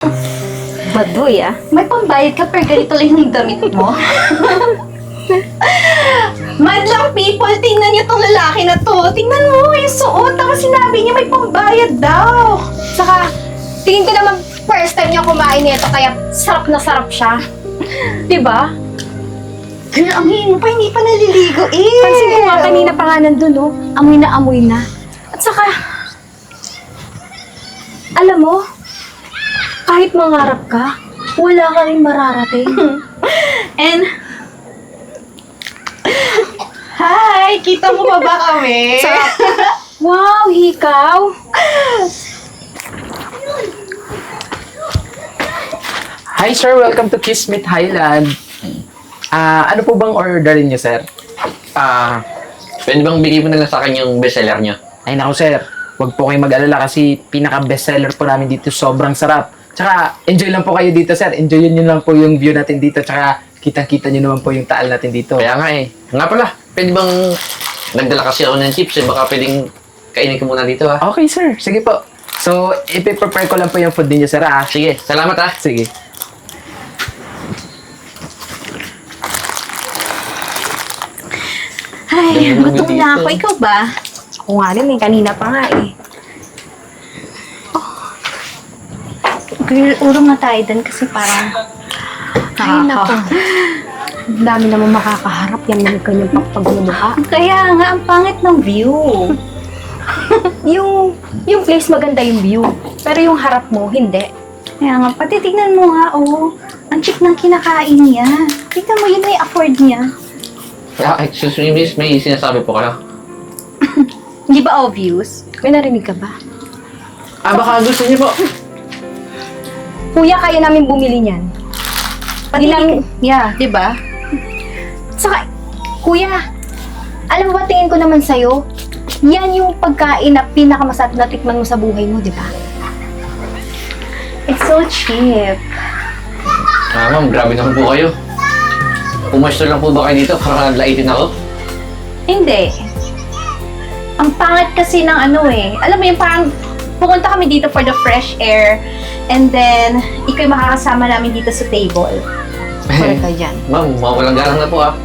Baduy ah. May pambayad ka pero ganito lang yung damit mo. Madlang people, tingnan niyo tong lalaki na to. Tingnan mo yung suot. Tapos sinabi niya may pambayad daw. Saka, tingin ko naman first time niya kumain nito kaya sarap na sarap siya. Diba? Girl, amoy mo pa, hindi pa naliligo eh. Pansin ko nga kanina pa nga nandun, oh. Amoy na amoy na. At saka, alam mo, kahit mangarap ka, wala ka rin mararating. And, hi! Kita mo pa ba kami? Wow, hikaw! Hi sir, welcome to Kiss Meet Highland. Ano po bang orderin niyo, sir? Pwede bang bigay mo na lang sa akin yung bestseller niyo? Ay naku sir, wag po kayong mag-alala kasi pinaka-bestseller po namin dito, sobrang sarap. Tsaka enjoy lang po kayo dito sir, enjoyin niyo lang po yung view natin dito, tsaka kitang-kita niyo naman po yung taal natin dito. Kaya nga eh. Nga pala, pwede bang nagdala kasi ako ng chips eh, baka pwedeng kainin ko muna dito ha. Okay sir, sige po. So, ipiprepare ko lang po yung food ninyo sir ah. Sige, salamat ha. Sige. Ay, Ganun gutom dito. na ako. Ikaw ba? Ako nga rin eh, kanina pa nga eh. Girl, urong na tayo din kasi parang... Ay, nako. Ang dami naman makakaharap yan ng kanyang pagmumukha. Kaya nga, ang pangit ng view. Yung place maganda yung view, pero yung harap mo, hindi. Kaya nga, pati tignan mo nga, oh. Ang cheap ng kinakain niya. Tignan mo, yun na yung afford niya. Excuse me miss, may sinasabi po kayo. Hindi ba obvious? May narinig ka ba? Baka gusto niyo po. Kuya, kaya namin bumili niyan. Pati namin, Yeah, di ba? saka, kuya, alam mo ba, tingin ko naman sa'yo, yan yung pagkain na pinakamasarap na tikman mo sa buhay mo, di ba? It's so cheap. Ma'am, grabe naman po kayo. Pumasto lang po ba kayo dito para laitin ako? Hindi. Ang pangit kasi ng ano eh. Alam mo yung parang pumunta kami dito for the fresh air and then ikaw yung makakasama namin dito sa table. Correct ka dyan. Ma'am, mawalang galang na po ha.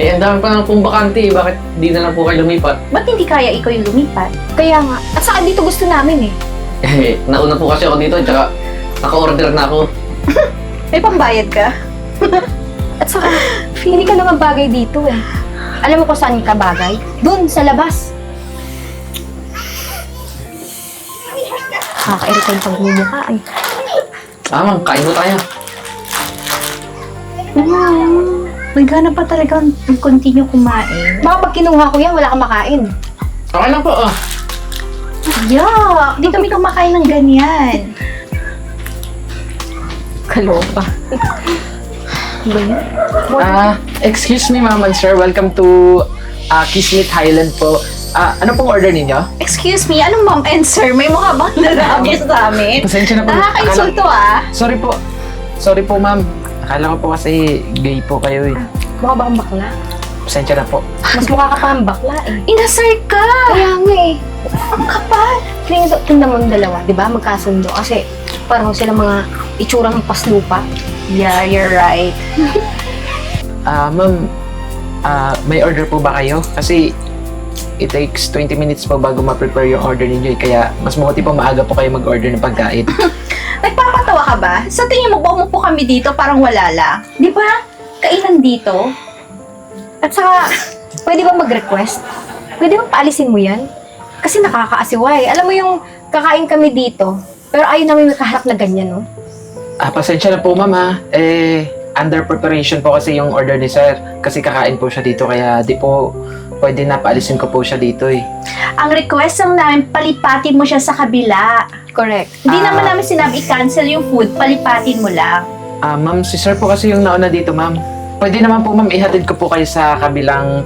Eh, ang dami pa lang pong bakante eh. Bakit di na lang po kayo lumipat? Ba't hindi kaya ikaw yung lumipat? Kaya nga, at saka dito gusto namin eh. Eh, nauna po kasi ako dito, tsaka naka-order na ako. May pambayad ka? At saka, hindi ka naman bagay dito eh. Alam mo kung saan ka bagay? Doon, sa labas. Nakaka-irita yung pagmumukha eh. Ma'am, kain mo tayo. May gana pa talaga continue kumain. Baka pag kinuha ko yan, wala kang makain. Okay lang po, oh. Yuck! Di kami kumakain ng ganyan. Kaloka. Ba yun? Excuse me ma'am and sir, welcome to Kiss Meet Highland po. Ano pong order ninyo? Excuse me, anong ma'am and sir? May mukha bang narabi sa amin? Pasensya na po. Nakaka-insulto ah. Sorry po ma'am. Akala ko po kasi gay po kayo eh. Mukha ba kang bakla? Pasensya na po. Mas mukha ka pa ang bakla eh. Inasar ka! Kaya nga eh. Ang kapal! Tingnan mo yung dalawa, di ba? Magkasundo. Kasi parang sila mga itsurang paslupa. Yeah, you're right. Ma'am, may order po ba kayo? Kasi it takes 20 minutes po bago ma-prepare yung order ninyo eh. Kaya mas mabuti po maaga po kayo mag-order ng pagkain. Nagpapatawa ka ba? Sa tingin mo, umupo kami dito parang wala lang. Di ba? Kainan dito. At saka, pwede ba mag-request? Pwede ba paalisin mo yan? Kasi nakakaasiwa eh. Alam mo yung kakain kami dito, pero ayaw namin makaharap na ganyan, no? Pasensya na po ma'am ha. Under preparation po kasi yung order ni sir. Kasi kakain po siya dito kaya di po pwede na paalisin ko po siya dito eh. Ang request lang namin, palipatin mo siya sa kabila. Correct. Hindi naman namin sinabi i-cancel yung food, palipatin mo lang. Ma'am, si sir po kasi yung nauna dito ma'am. Pwede naman po ma'am, ihatid ko po kayo sa kabilang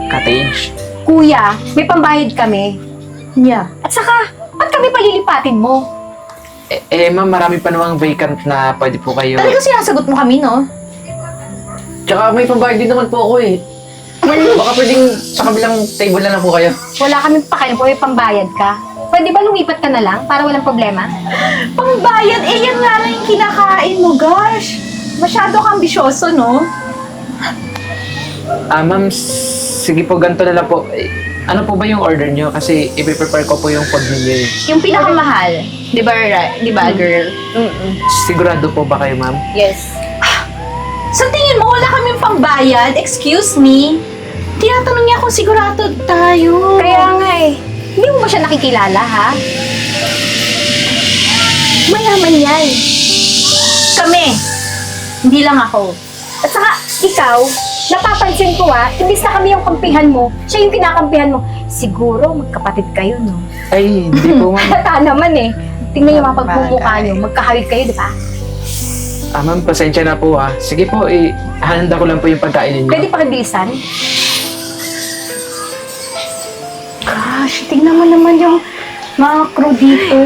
cottage. Kuya, may pambayad kami. Yeah. At saka, ba't kami palilipatin mo? Ma'am, marami pa namang vacant na pwede po kayo. Talagang sinasagot mo kami, no? Tsaka may pambayad din naman po ako eh. Baka pwedeng sa kabilang table na lang po kayo. Wala kaming pakialam kung may pambayad ka. pwede ba lumipat ka na lang para walang problema? Pangbayad, eh yan nga lang yung kinakain mo, gosh. Masyado kang ambisyoso, no? Ma'am, sige po, ganito na lang po. Ano po ba yung order nyo? Kasi ipiprepare ko po yung food ninyo eh. Yung pinakamahal. Di ba, di ba, girl? Sigurado po ba kayo, ma'am? Yes. Sa tingin mo, wala kaming pambayad? Excuse me? Tinatanong niya kung sigurado tayo. Kaya nga eh. Hindi mo ba siya nakikilala, ha? Mayaman yan. Kami. Hindi lang ako. At saka, ikaw, napapansin ko imbis na kami yung kampihan mo, siya yung kinakampihan mo. Siguro, magkapatid kayo, no? Ay, hindi po, ma'am. Halata naman eh. Tingnan yung mga pagmumukha nyo. Magkahawig kayo, di ba? Ma'am, pasensya na po ha. Sige po, handa ko lang po yung pagkain ninyo. Pwede pakibilisan? Gosh, tingnan mo naman yung mga crew dito.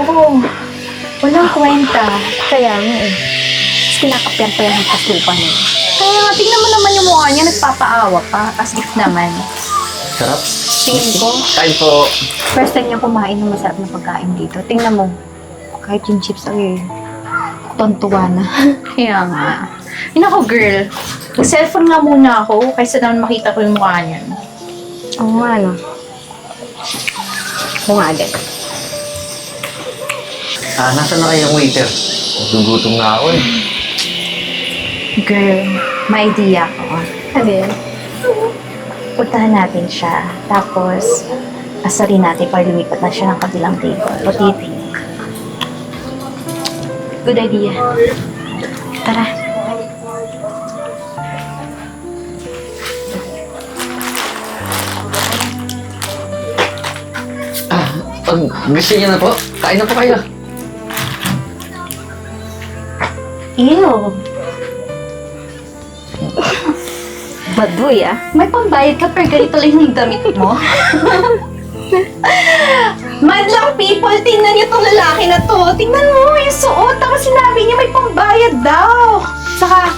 Walang kwenta. Kaya nga eh. Tapos kinakapyan pa yung hagpaslupan eh. Kaya nga, tingnan mo naman yung mukha niya, nagpapaawa pa. As if naman. Sarap. Tingin ko, Kain po. first time niya kumain ng masarap na pagkain dito. Tingnan mo, kahit yung chips ay tontuwa na. Kaya nga. Yun ako, girl. Mag-cellphone nga muna ako kaysa naman makita ko yung mukha niya. Oo nga, no? Oo nga din. Nasaan na kayong waiter? Gugutom na ako eh. Girl, may idea ako. Ano yan? Puntahan natin siya. Tapos, asarin natin para lumipat na siya ng kabilang table. What do you think? Good idea. Tara. Pag gusto niyo na po, kain na po kayo. Ew. Baduy, May pambayad ka pero ganito lang yung damit mo. Madlang people, tingnan niyo tong lalaki na to. Tingnan mo yung suot. Tapos sinabi niya may pambayad daw. Saka,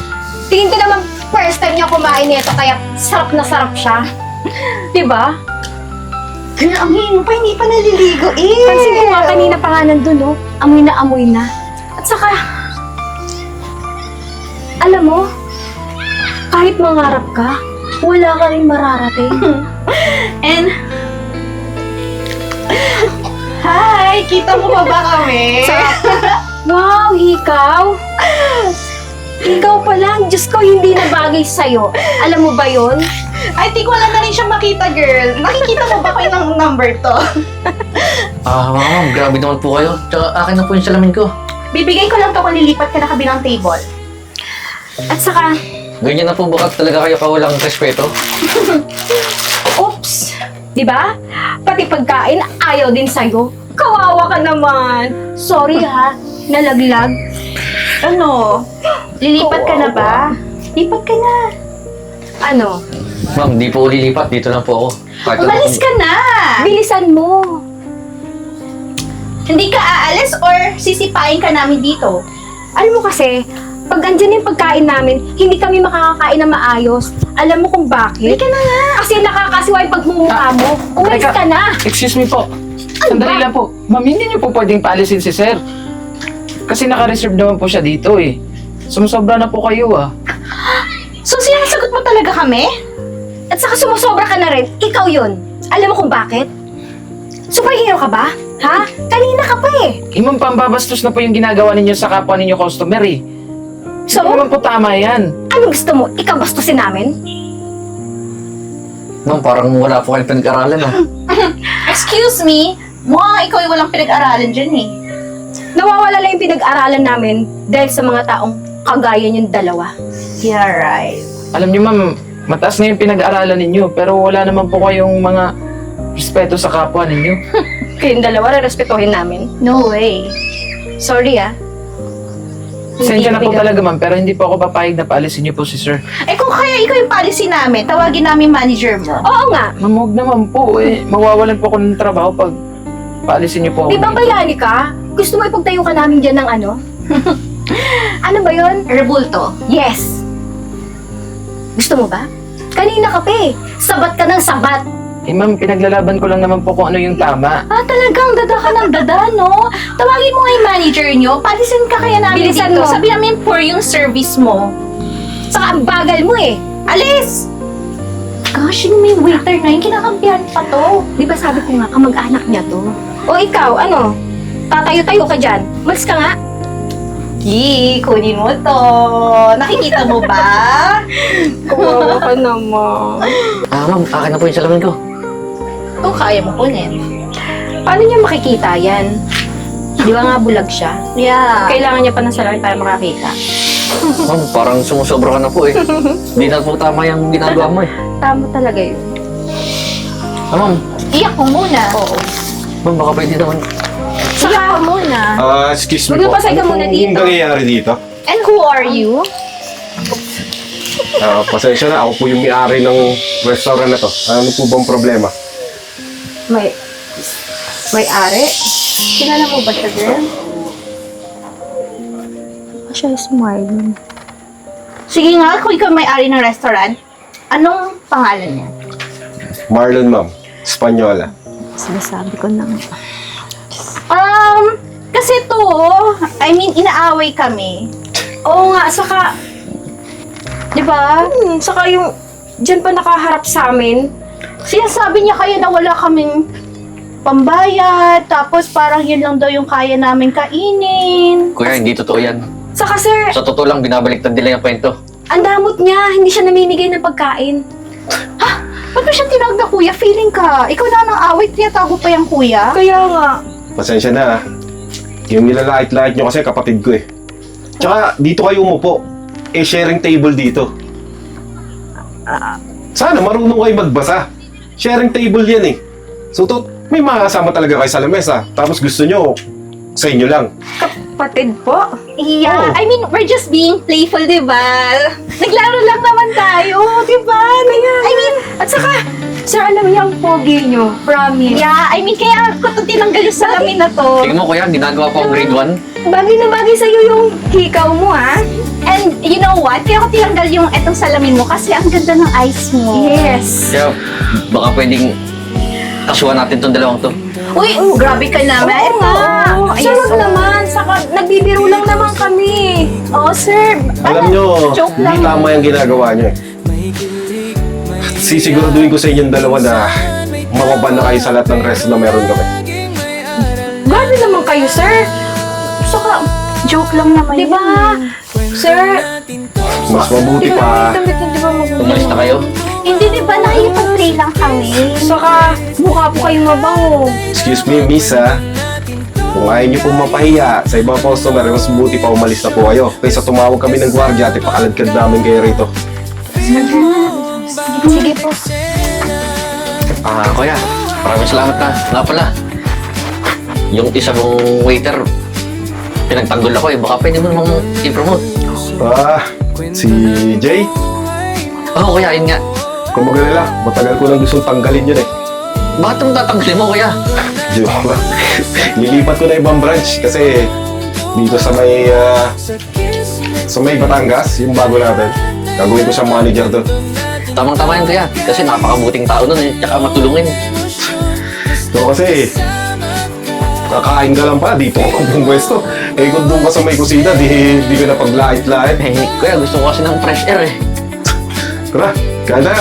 tingin ko naman first time niya kumain nito, kaya sarap na sarap siya. Diba? Girl, ang hino pa, hindi pa naliligo eh. Pansin ko nga kanina pa nga nandun, no? Amoy na. At saka, alam mo, kahit mangarap ka, wala ka rin mararating. And, hi! Kita mo pa ba kami? Wow, ikaw! Ikaw pa lang, Diyos ko, hindi na bagay sa'yo. Alam mo ba yon? I think wala na rin siyang makita, girl. Nakikita mo ba ko yung number to? Ma'am, grabe naman po kayo. Tsaka akin na po yung salamin ko. Bibigay ko lang to kung lilipat ka na kabilang table. At saka, Ganyan na po ba talaga kayo kawalang respeto? oops! Di ba? Pati pagkain, ayaw din sa'yo. Kawawa ka naman. Sorry ha, nalaglag. Ano? Lilipat ka na ba? Lipat ka na. Ano? Ma'am, di po lilipat. Dito lang po ako. Kahit ano Umalis po- ka na! Bilisan mo. Hindi ka aalis or sisipain ka namin dito? Alam mo kasi, pag andyan yung pagkain namin, hindi kami makakakain na maayos. Alam mo kung bakit? Halika na nga. Kasi nakakasiwa yung pagmumukha mo. Umalis teka. ka na. Excuse me po. Sandali lang po. Ma'am, hindi niyo po pwedeng paalisin si sir. Kasi naka-reserve naman po siya dito eh. Sumusobra na po kayo So, sinasagot mo talaga kami? At saka sumusobra ka na rin. Ikaw yun. Alam mo kung bakit? Superhero ka ba? Ha? Kanina ka pa eh. Ma'am, pambabastos na po yung ginagawa ninyo sa kapwa ninyo customer eh. So, Hindi naman po tama yan. anong gusto mo? Ikaw bastusin namin? Ma'am, parang wala po kayong pinag-aralan Excuse me? Mukhang ikaw yung walang pinag-aralan dyan eh. Nawawala lang yung pinag-aralan namin dahil sa mga taong kagaya niyong dalawa. Yeah, right. Alam niyo ma'am, mataas na yung pinag-aralan ninyo pero wala naman po kayong mga respeto sa kapwa ninyo. Kayong dalawa, respetuhin namin. No way. Sorry Sensya na po Hindi talaga ma'am pero hindi po ako papayag na paalisin niyo po si sir. Eh kung kaya ikaw yung policy namin, tawagin namin manager mo. Oo nga. Ma'am, huwag naman po eh. Mawawalan po ako ng trabaho pag paalisin niyo po ako. Di ba bayani ka? Gusto mo ipagtayo ka namin dyan ng ano? Ano ba yon? Rebulto. Yes! Gusto mo ba? Kanina ka pa eh. Sabat ka ng sabat. Eh ma'am, pinaglalaban ko lang naman po kung ano yung tama. Talagang dada ka ng dada, no? Tawagin mo nga yung manager nyo. Palisin ka kaya namin Bilisan dito. mo. Sabi namin poor yung service mo. Saka ang bagal mo eh. Alis! Gosh, yung may waiter na yun, kinakampihan pa to. Di ba sabi ko nga, kamag-anak niya to? O ikaw, ano? Tatayo-tayo ka dyan. Malis ka nga. Kunin mo to. Nakikita mo ba? Kawawa ka naman. Ma'am, akin na po yung salamin ko. Kung kaya mo kunin. Paano niya makikita yan? Di ba nga bulag siya? Yeah. Kailangan niya pa ng salamin para makakita. Ma'am, parang sumusobra ka na po eh. Hindi na po tama yung ginagawa mo eh. Tama talaga yun. Ma'am, Iyak mo muna. Oo. ma'am, baka pwede naman. Iyak ka muna. Excuse me po. Magpapasay ka muna Ano dito. pong nangyayari dito? And who are you? Pasensya na, ako po yung may-ari ng restaurant na to. Ano po bang problema? May-ari? Kilala mo ba siya, girl? Siya is Marlon. Sige nga, kung ikaw may-ari ng restaurant, anong pangalan niya? Marlon, ma'am. Espanyola. Sinasabi ko na. Kasi to, inaaway kami. Oo nga, saka... Di ba? Saka yung... Diyan pa nakaharap sa amin. Sinasabi niya kaya na wala kaming pambayad, tapos parang yun lang daw yung kaya namin kainin. Kuya, hindi totoo yan. Saka sir, Sa totoo lang, binabaliktad nila yung kwento. ang damot niya. Hindi siya namimigay ng pagkain. Ba't mo siya tinawag na kuya? Feeling ka, ikaw na nang awit, tinatago pa yung kuya? Kaya nga. Pasensya na, ah. Yung nilalait-lait nyo kasi kapatid ko eh. Tsaka, dito kayo umupo. Sharing table dito. Sana marunong kayo magbasa. Sharing table yan eh. So, may mga kasama talaga kayo sa lamesa. Tapos gusto nyo, sa inyo lang. Kapatid po. Yeah, Oh. we're just being playful, di ba? Naglaro lang naman tayo, di ba? At saka, sir, alam niyo ang pogi niyo. Promise. Yeah, kaya ko ito tinanggal yung salamin na to. Tingnan mo kuya, ginagawa ko ang grade 1. Bagay na bagay sa'yo yung hikaw mo, ha? And you know what? Kaya ko tinanggal yung etong salamin mo kasi ang ganda ng eyes mo. Yes. Kaya baka pwedeng kasuhan natin tong dalawang to. Uy, grabe ka naman. Oo nga. Sir, wag naman. Saka, nagbibiro lang naman kami. Oh, sir. Alam nyo, Joke hindi lang. tama yung ginagawa nyo eh. Sisiguraduhin ko sa inyong dalawa na mawaban na kayo sa lahat ng resto na meron kami. Grabe naman kayo, sir. Saka, Joke lang naman. di ba? Sir, Mas mabuti pa, damit na di ba Umalis na kayo. Hindi, di ba? Nakikipag-play lang kami. Saka, mukha po kayong mabango. excuse me, miss ha. Kung ayaw niyo pong mapahiya sa ibang customer, mas mabuti pa umalis na po kayo. Kaysa tumawag kami ng gwardiya at ipakaladkad namin kayo rito. Sige po. Kuya, maraming salamat na. Nga pala, yung isa mong waiter, pinagtanggol ako eh. Baka pwede mo namang i-promote. Si Jay, Oo kuya, yun nga. kung magalala, matagal ko lang gustong tanggalin yun eh. Bakit mo tatanggalin mo kuya? Joke lang. Lilipat ko na ibang branch kasi dito sa may Batangas, yung bago natin. Gagawin ko siyang manager doon. Tamang-tama yun kuya. Kasi napakabuting tao nun eh. Tsaka matulungin. So kasi, kakain ka lang pa, dito ako ng pwesto. Eh kung doon ka sa may kusina, di ka na paglait-lait. Eh, kuya, gusto ko kasi ng fresh air eh. Tara, kaya na.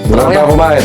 Wala Tara, na kumain.